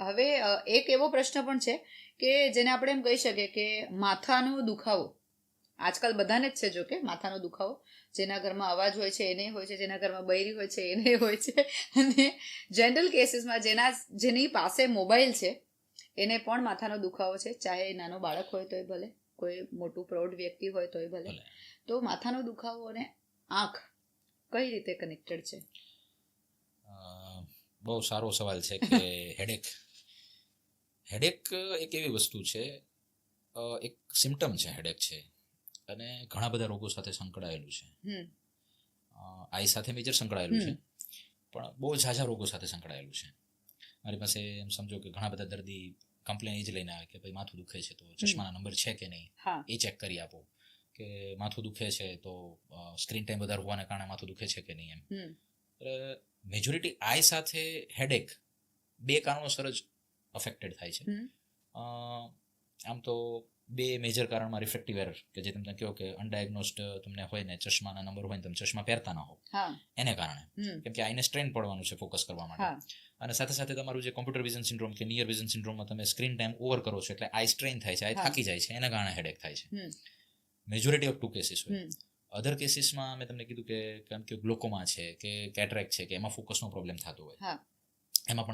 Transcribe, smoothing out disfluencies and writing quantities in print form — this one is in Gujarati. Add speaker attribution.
Speaker 1: હવે એક એવો પ્રશ્ન પણ છે કે જેને આપણે એમ કહી શકીએ કે માથાનો દુખાવો આજકાલ બધાને જ છે, જો કે માથાનો દુખાવો જેના ઘરમાં અવાજ હોય છે એને હોય છે, જેના ઘરમાં બૈરી હોય છે એને હોય છે, અને જનરલ કેસીસમાં જેની પાસે મોબાઈલ છે એને પણ માથાનો દુખાવો છે, ચાહે નાનો બાળક હોય તોય ભલે, કોઈ મોટું પ્રૌઢ વ્યક્તિ હોય તોય ભલે. તો માથાનો દુખાવો અને આંખ કઈ રીતે કનેક્ટેડ છે?
Speaker 2: બહુ સારો સવાલ છે કે હેડેક એક એવી વસ્તુ છે, એક સિમ્ટમ છે હેડેક છે, અને ઘણા બધા રોગો સાથે સંકળાયેલું છે. આઈ સાથે મેજર સંકળાયેલું છે, પણ બહુ ઝાઝા રોગો સાથે સંકળાયેલું છે. મારી પાસે એમ સમજો કે ઘણા બધા દર્દી કમ્પ્લેન એ જ લઈને આવે કે ભાઈ માથું દુખે છે તો ચશ્માના નંબર છે કે નહીં એ ચેક કરી આપો, કે માથું દુખે છે તો સ્ક્રીન ટાઈમ વધારે હોવાને કારણે માથું દુખે છે કે નહીં એમ. મેજોરિટી આઈ સાથે હેડેક બે કારણોસર જ અફેક્ટેડ થાય છે. આમ તો બે મેજર કારણમાં રિફ્રેક્ટિવ એરર, કે જે તમે કહો કે અનડાયગ્નોસ્ડ તમને હોય ને ચશ્માના નંબર હોય ને તમે ચશ્મા પહેરતા ના હો, એને કારણે, કેમ કે આઈને સ્ટ્રેન પડવાનું છે ફોકસ કરવા માટે. અને સાથે સાથે તમારું જે કોમ્પ્યુટર વિઝન સિન્ડ્રોમ કે નિયર વિઝન સિન્ડ્રોમમાં તમે સ્ક્રીન ટાઈમ ઓવર કરો છો એટલે આઈ સ્ટ્રેન થાય છે, આઈ થાકી જાય છે, એના કારણે હેડેક થાય છે. મેજોરિટી ઓફ 2 કેસીસ હોય. અધર કેસીસમાં મેં તમને કીધું કે કેમ કે ગ્લોકોમા છે કે કેટરેક્ટ છે કે એમાં ફોકસનો પ્રોબ્લેમ થતો હોય, એમાં પણ